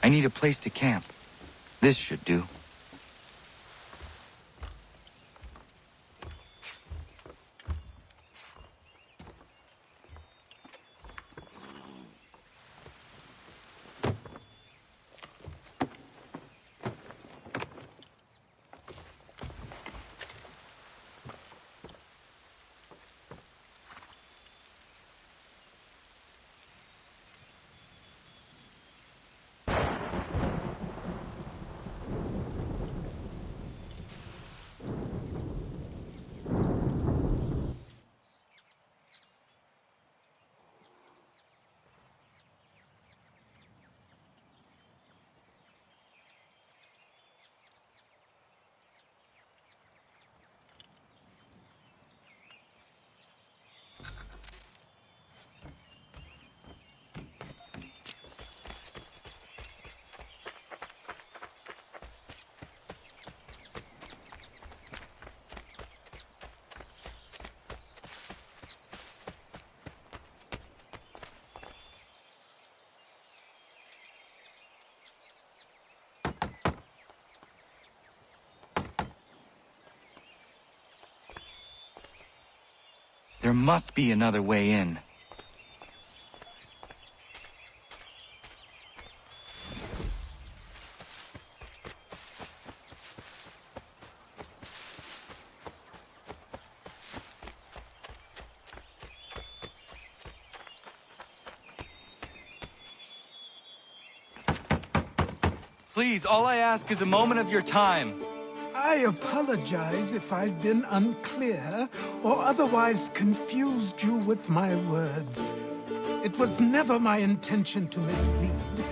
I need a place to camp. This should do. There must be another way in. Please, all I ask is a moment of your time. I apologize if I've been unclear or otherwise confused you with my words. It was never my intention to mislead,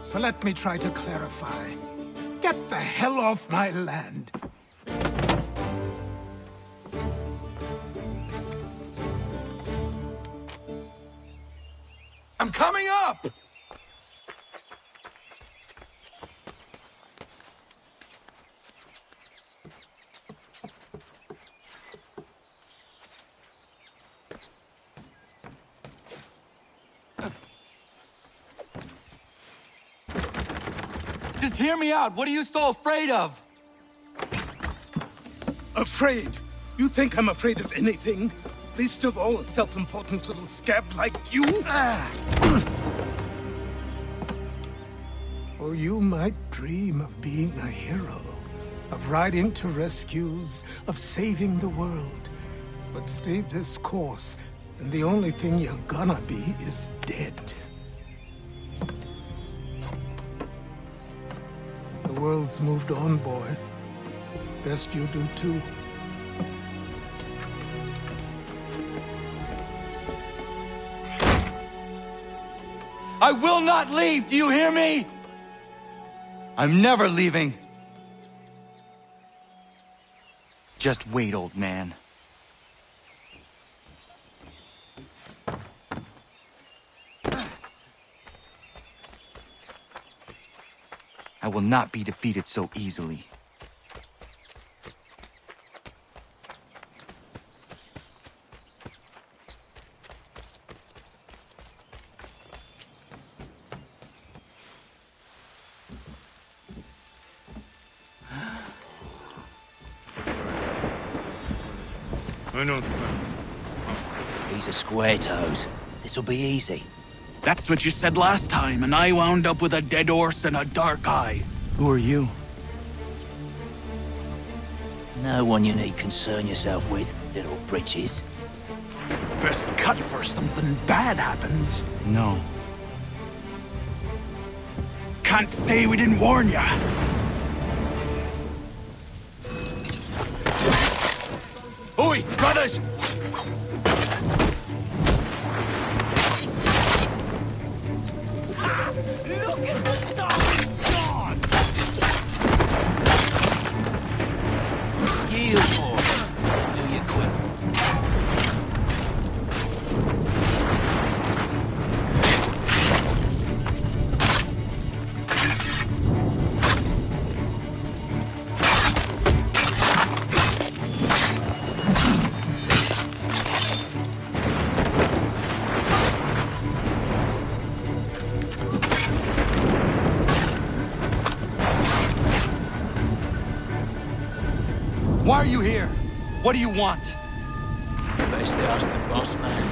so let me try to clarify. Get the hell off my land. I'm coming up! Just hear me out. What are you so afraid of? Afraid? You think I'm afraid of anything? Least of all a self-important little scab like you? Or you might dream of being a hero, of riding to rescues, of saving the world. But stay this course, and the only thing you're gonna be is dead. The world's moved on, boy. Best you do too. I will not leave, do you hear me? I'm never leaving. Just wait, old man. I will not be defeated so easily. He's a square toes. This'll be easy. That's what you said last time, and I wound up with a dead horse and a dark eye. Who are you? No one you need concern yourself with, little britches. Best cut for something bad happens. No. Can't say we didn't warn ya. Oi, brothers! Look at the stars! God! Yield, boy. Do you quit? are you here? What do you want? Best ask the boss man.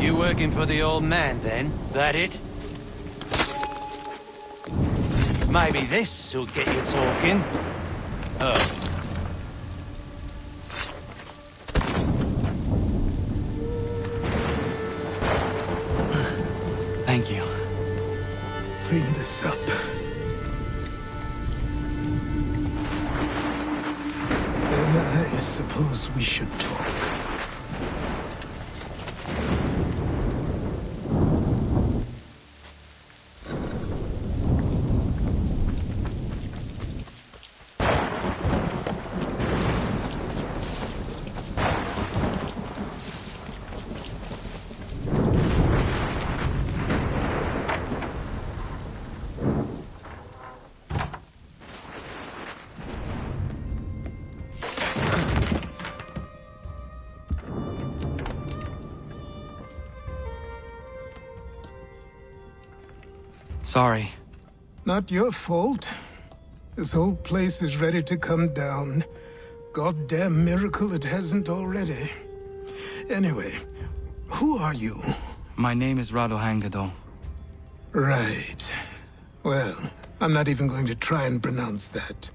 You working for the old man, then? That it? Maybe this will get you talking. Oh. Thank you. Clean this up. Then I suppose we should talk. Sorry. Not your fault. This whole place is ready to come down. Goddamn miracle it hasn't already. Anyway, who are you? My name is Radohangado. Right. Well, I'm not even going to try and pronounce that.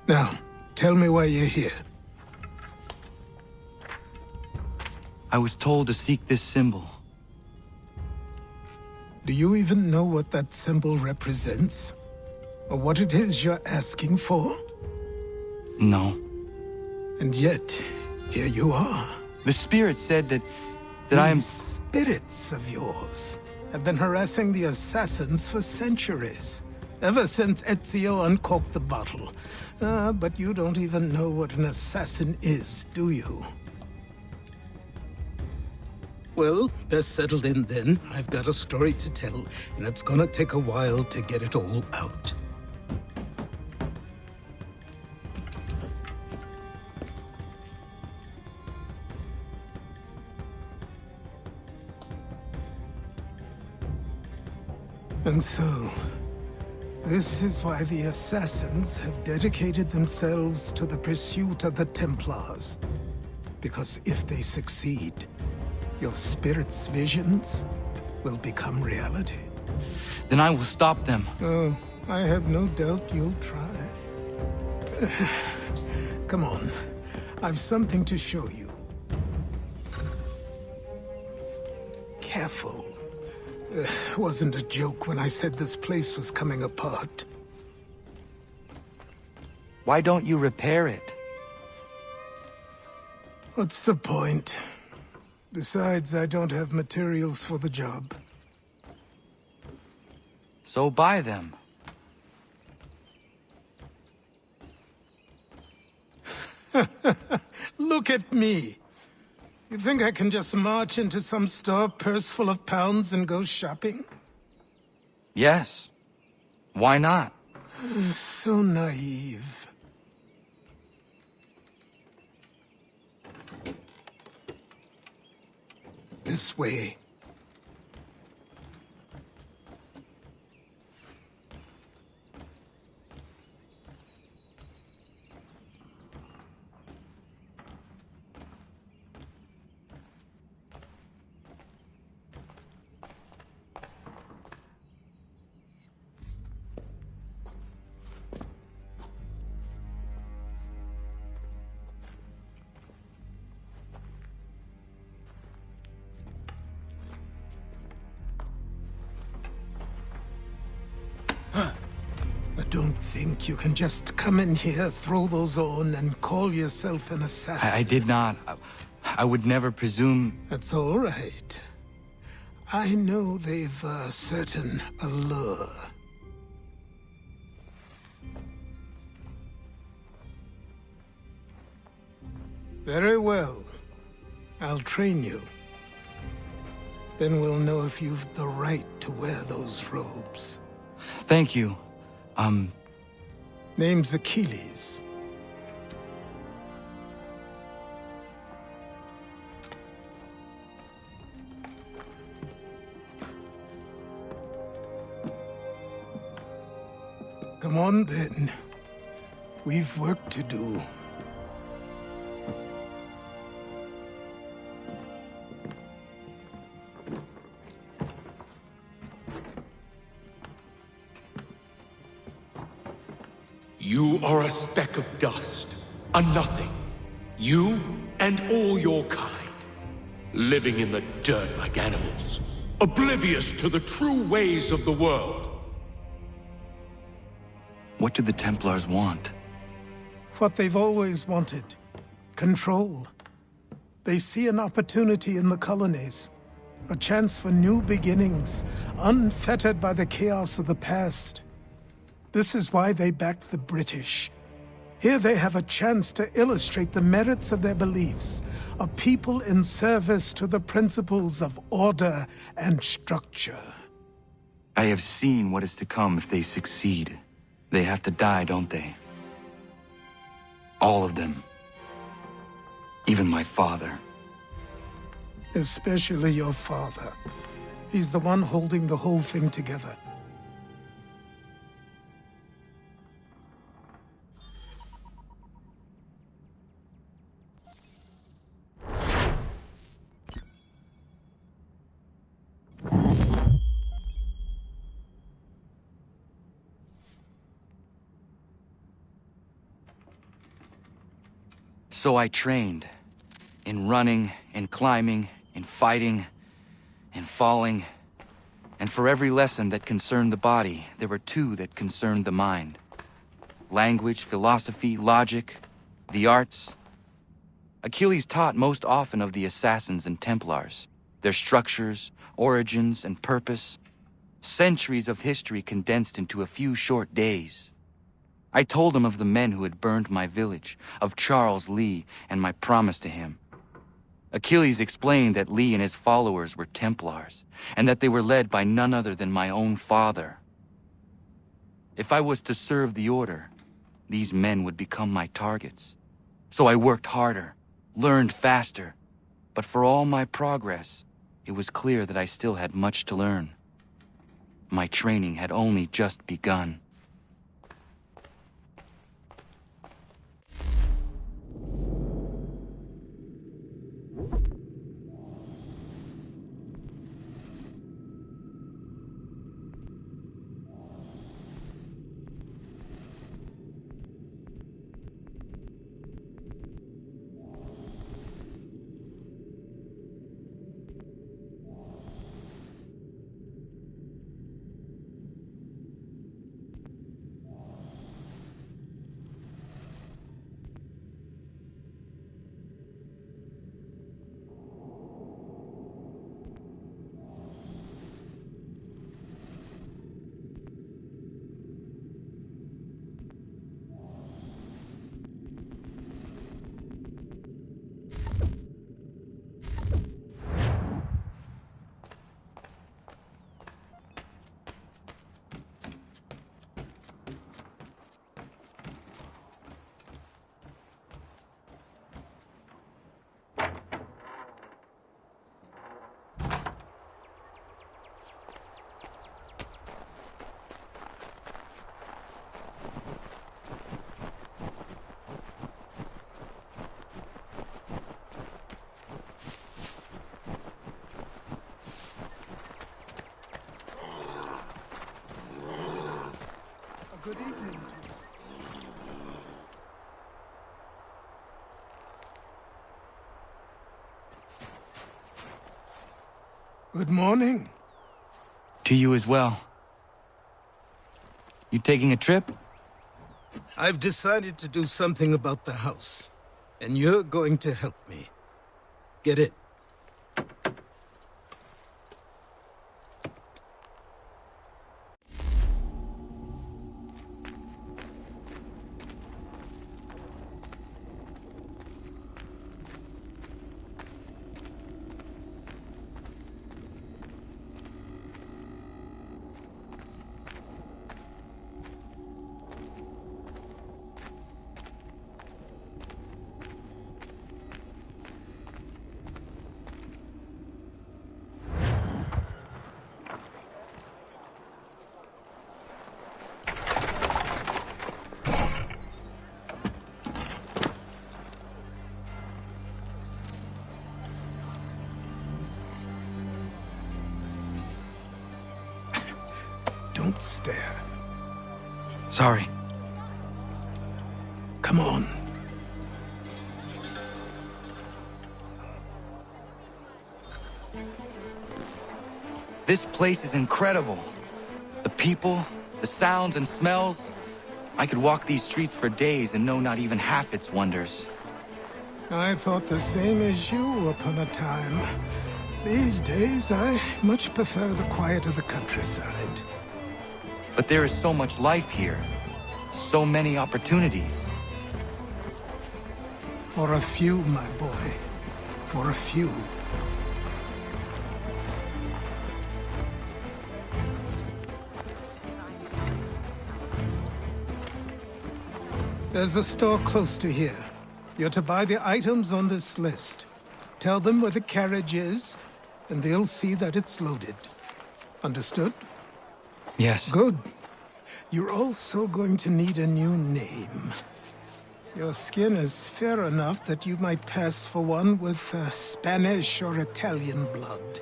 Now, tell me why you're here. I was told to seek this symbol. Do you even know what that symbol represents? Or what it is you're asking for? No. And yet, here you are. The spirit said that I am... These spirits of yours have been harassing the assassins for centuries. Ever since Ezio uncorked the bottle. But you don't even know what an assassin is, do you? Well, best settled in then. I've got a story to tell, and it's gonna take a while to get it all out. And so, this is why the Assassins have dedicated themselves to the pursuit of the Templars. Because if they succeed, your spirit's visions will become reality. Then I will stop them. Oh, I have no doubt you'll try. Come on, I've something to show you. Careful. Wasn't a joke when I said this place was coming apart. Why don't you repair it? What's the point? Besides, I don't have materials for the job. So buy them. Look at me! You think I can just march into some store, purse full of pounds, and go shopping? Yes. Why not? So naive. This way. Don't think you can just come in here, throw those on, and call yourself an assassin. I did not. I would never presume... That's all right. I know they've a certain allure. Very well. I'll train you. Then we'll know if you've the right to wear those robes. Thank you. Name's Achilles. Come on then. We've work to do. You are a speck of dust, a nothing. You and all your kind, living in the dirt like animals, oblivious to the true ways of the world. What do the Templars want? What they've always wanted. Control. They see an opportunity in the colonies. A chance for new beginnings, unfettered by the chaos of the past. This is why they backed the British. Here they have a chance to illustrate the merits of their beliefs, a people in service to the principles of order and structure. I have seen what is to come if they succeed. They have to die, don't they? All of them. Even my father. Especially your father. He's the one holding the whole thing together. So I trained. In running, in climbing, in fighting, in falling. And for every lesson that concerned the body, there were two that concerned the mind. Language, philosophy, logic, the arts. Achilles taught most often of the assassins and Templars, their structures, origins, and purpose. Centuries of history condensed into a few short days. I told him of the men who had burned my village, of Charles Lee, and my promise to him. Achilles explained that Lee and his followers were Templars, and that they were led by none other than my own father. If I was to serve the Order, these men would become my targets. So I worked harder, learned faster, but for all my progress, it was clear that I still had much to learn. My training had only just begun. Good evening to you. Good morning. To you as well. You taking a trip? I've decided to do something about the house, and you're going to help me. Get it? Don't stare. Sorry. Come on. This place is incredible. The people, the sounds and smells. I could walk these streets for days and know not even half its wonders. I thought the same as you upon a time. These days, I much prefer the quiet of the countryside. But there is so much life here. So many opportunities. For a few, my boy. For a few. There's a store close to here. You're to buy the items on this list. Tell them where the carriage is, and they'll see that it's loaded. Understood? Yes. Good. You're also going to need a new name. Your skin is fair enough that you might pass for one with Spanish or Italian blood.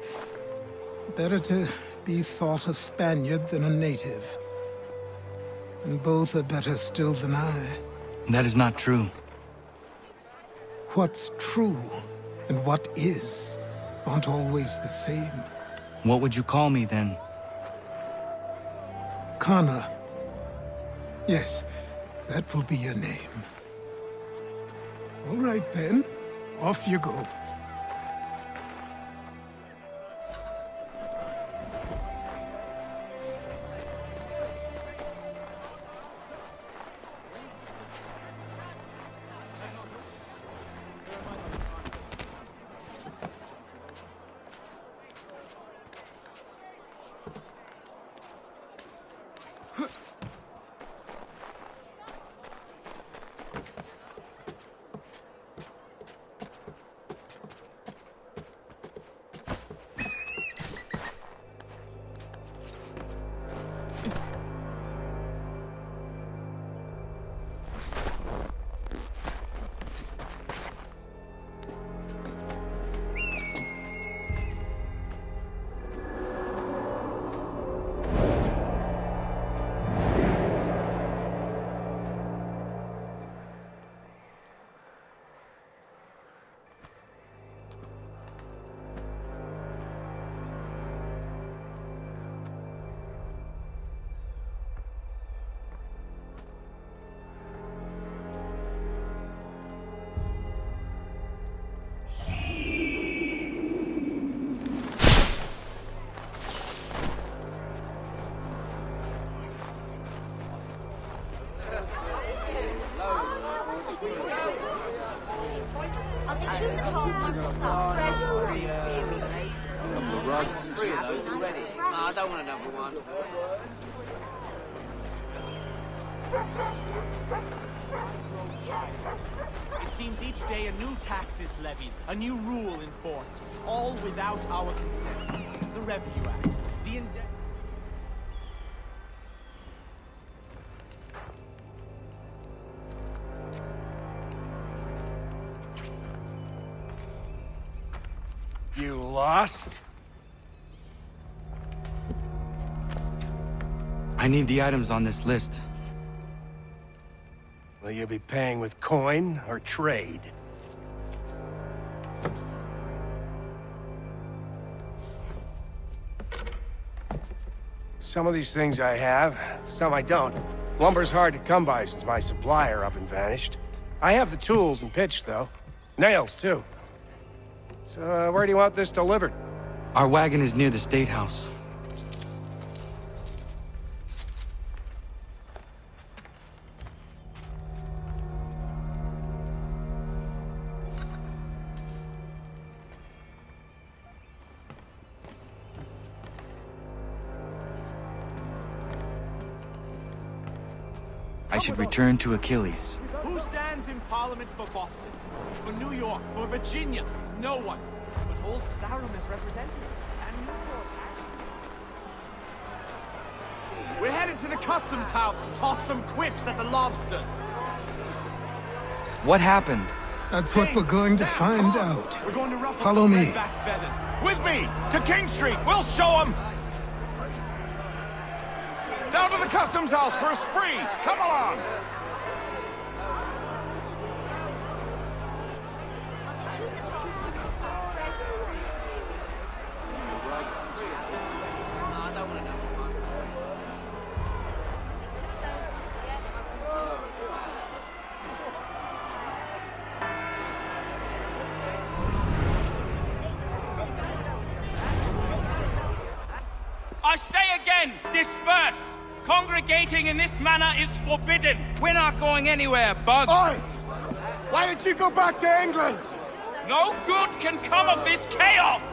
Better to be thought a Spaniard than a native. And both are better still than I. That is not true. What's true and what is aren't always the same. What would you call me then? Kana. Yes, that will be your name. All right then, off you go. I don't want another one. It seems each day a new tax is levied, a new rule enforced, all without our consent. The Revenue Act, the You lost? I need the items on this list. Will you be paying with coin or trade? Some of these things I have, some I don't. Lumber's hard to come by since my supplier up and vanished. I have the tools and pitch, though. Nails, too. So, where do you want this delivered? Our wagon is near the State House. I should return to Achilles. Who stands in Parliament for Boston? For New York? For Virginia? No one. But old Sarum is represented. And New York. We're headed to the customs house to toss some quips at the lobsters. What happened? That's what we're going to find out. We're going to ruffle Follow some me. redback feathers. With me! To King Street! We'll show them! Down to the customs house for a spree! Come along! I say again, disperse! Congregating in this manner is forbidden! We're not going anywhere, Bug. Oi! Why did you go back to England? No good can come of this chaos!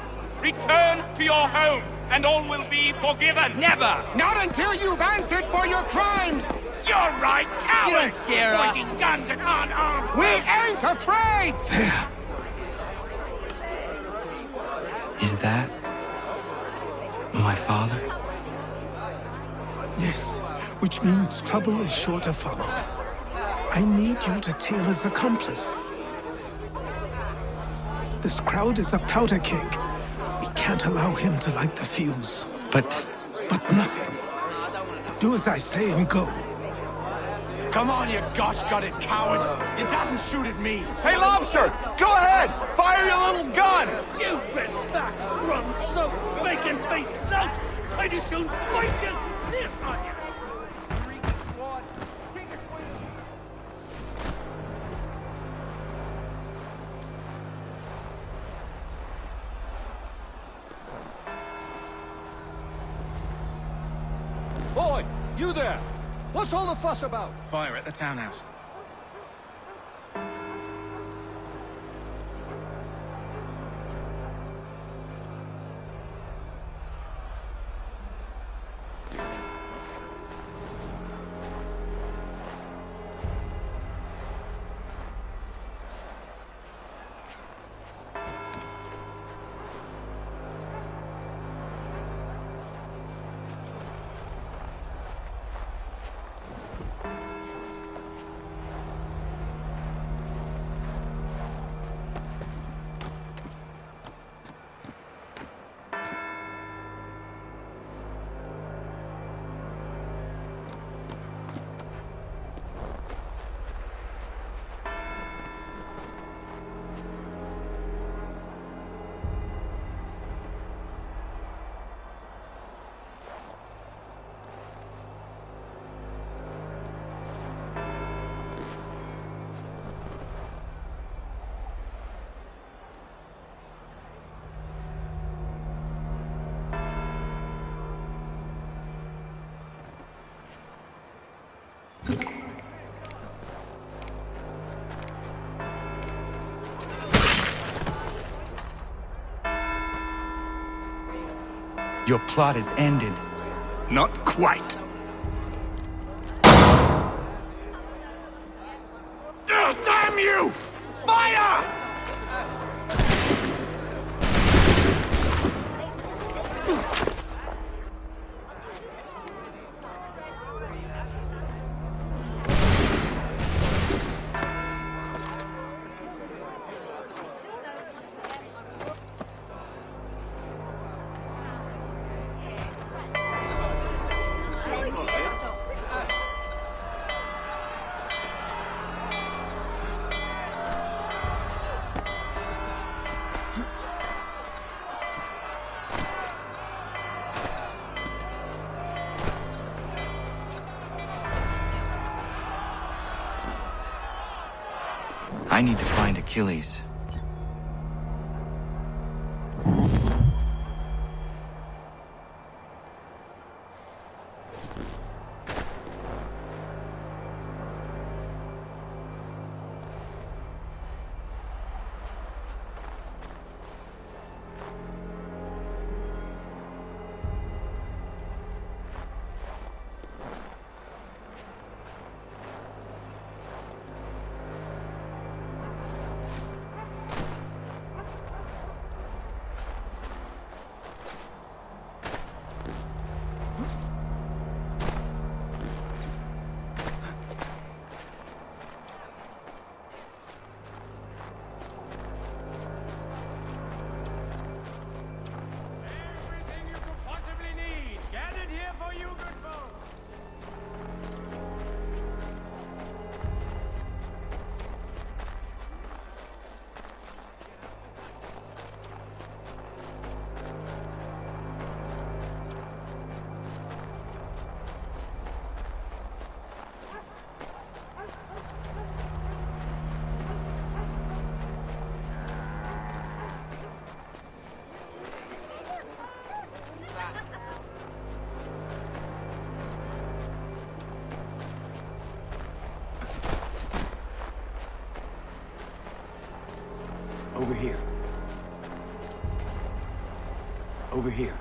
Return to your homes, and all will be forgiven! Never! Not until you've answered for your crimes! You're right, cowards! You don't scare us. Pointing guns at unarmed! We ain't afraid! There. Is that my father? Yes, which means trouble is sure to follow. I need you to Taylor's accomplice. This crowd is a powder keg. We can't allow him to light the fuse. But Nothing. Do as I say and go. Come on, you gosh-gutted coward! It doesn't shoot at me! Hey, Lobster! Go ahead! Fire your little gun! You been back, run, so bacon face lout! I'd as soon fight you this on you! Boy, you there! What's all the fuss about? Fire at the townhouse. your plot is ended. Not quite. Damn you! Fire! I need to find Achilles. here. Over here.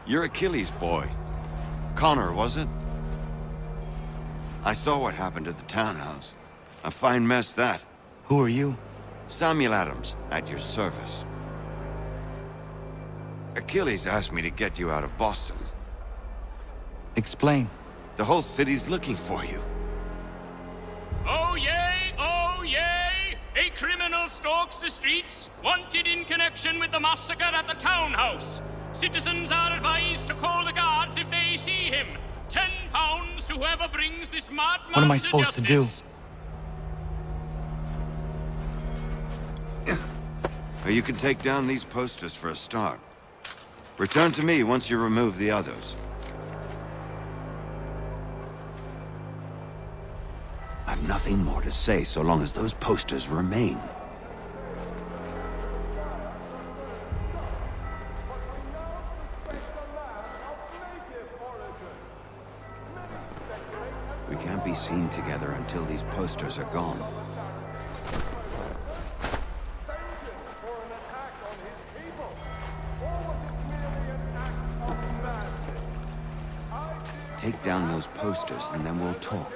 You're Achilles' boy. Connor, was it? I saw what happened at the townhouse. A fine mess, that. Who are you? Samuel Adams, at your service. Achilles asked me to get you out of Boston. Explain. The whole city's looking for you. Oh yay, oh yay! A criminal stalks the streets, wanted in connection with the massacre at the townhouse. Citizens are advised to call the guards if they see him. £10 to whoever brings this madman What am I supposed to do? You can take down these posters for a start. Return to me once you remove the others. I've nothing more to say so long as those posters remain. We can't be seen together until these posters are gone. Take down those posters and then we'll talk.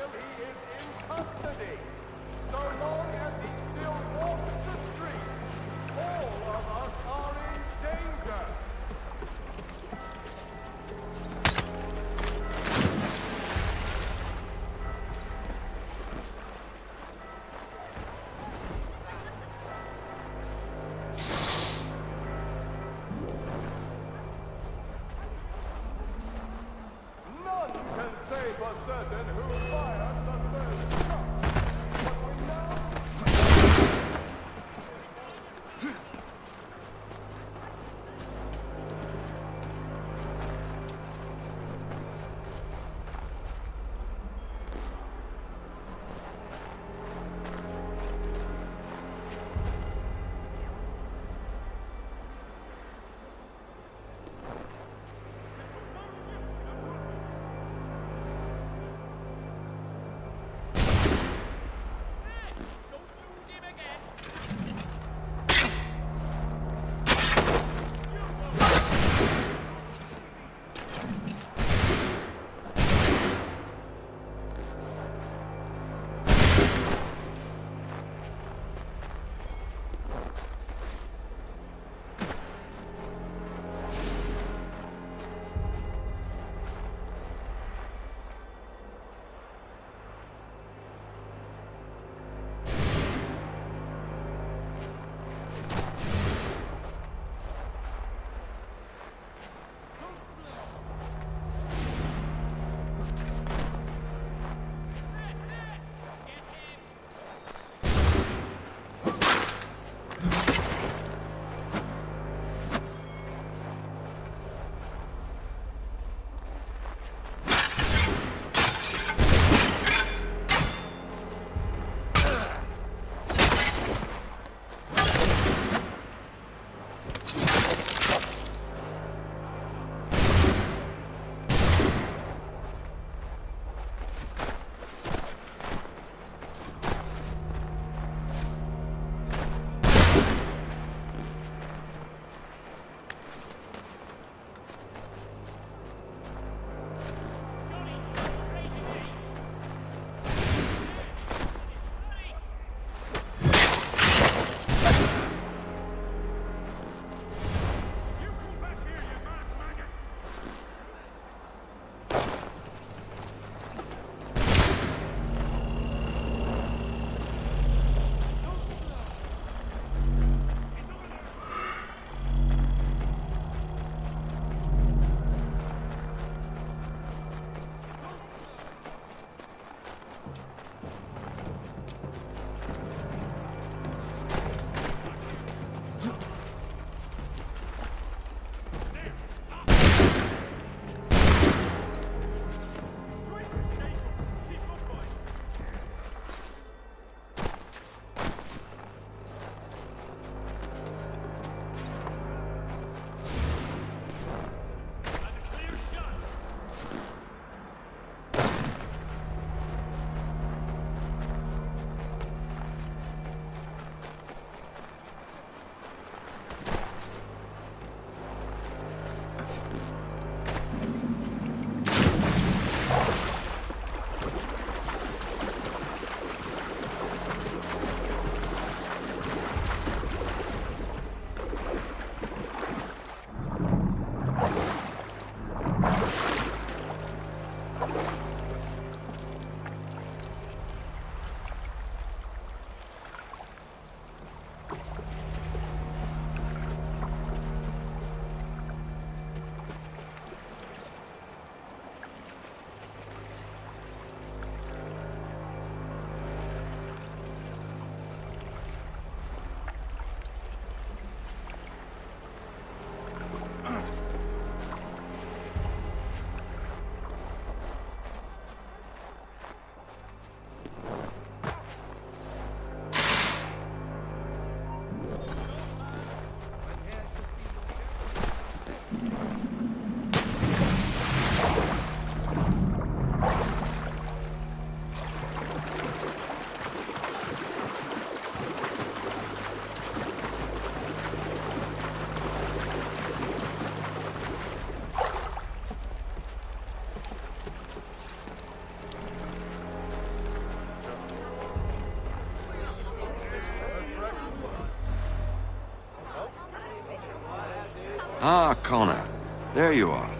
Ah, Connor. There you are.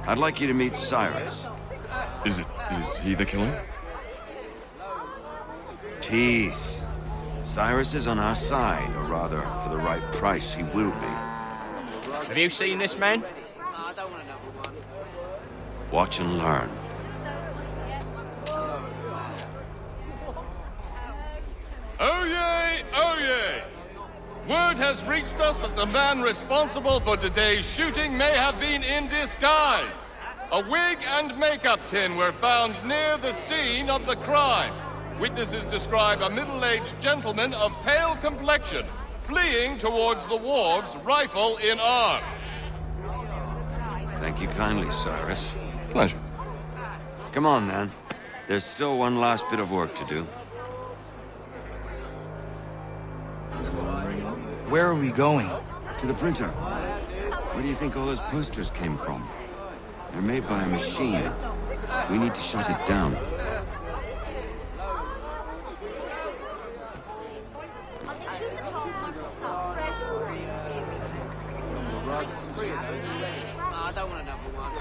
I'd like you to meet Cyrus. Is he the killer? Tease. Cyrus is on our side, or rather, for the right price, he will be. Have you seen this man? Watch and learn. Oh yay! Oh yay! Word has reached us that the man responsible for today's shooting may have been in disguise. A wig and makeup tin were found near the scene of the crime. Witnesses describe a middle-aged gentleman of pale complexion fleeing towards the wharves, rifle in arm. Thank you kindly, Cyrus. Pleasure. Come on, then. There's still one last bit of work to do. Where are we going? To the printer. Where do you think all those posters came from? They're made by a machine. We need to shut it down. I don't want another one.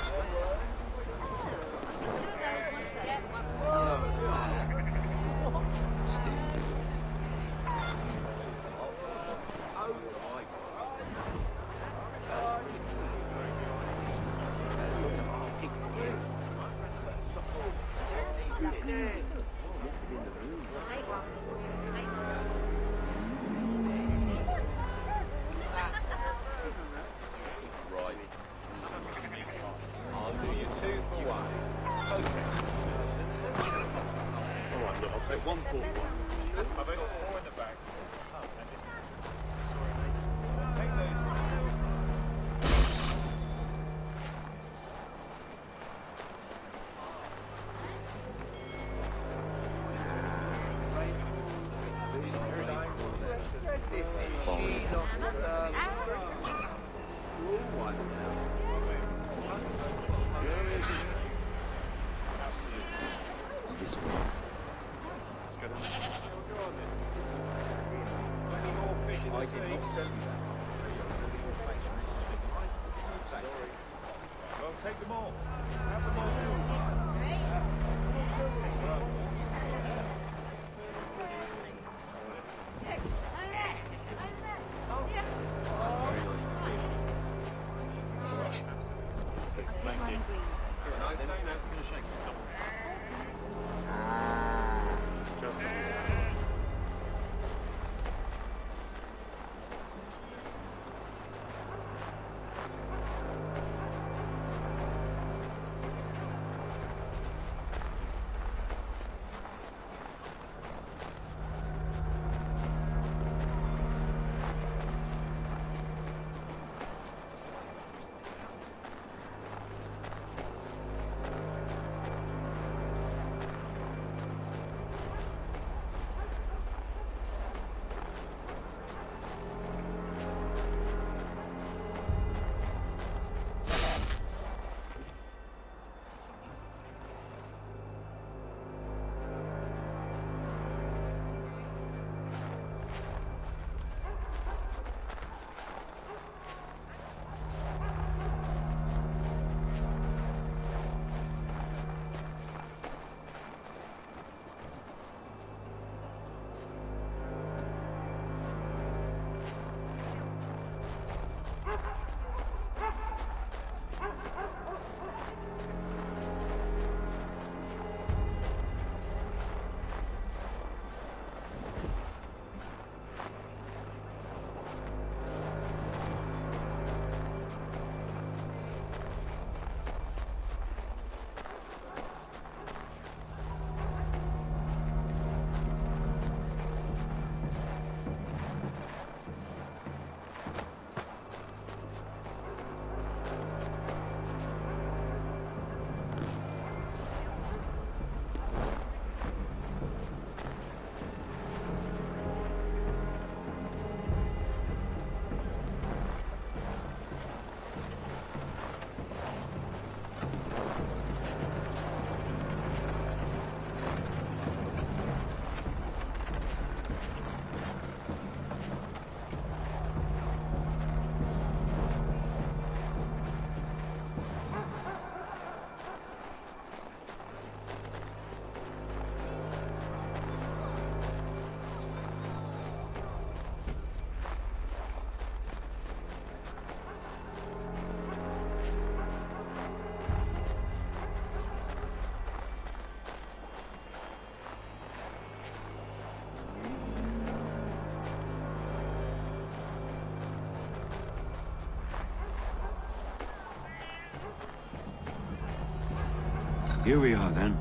Here we are, then.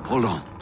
Hold on.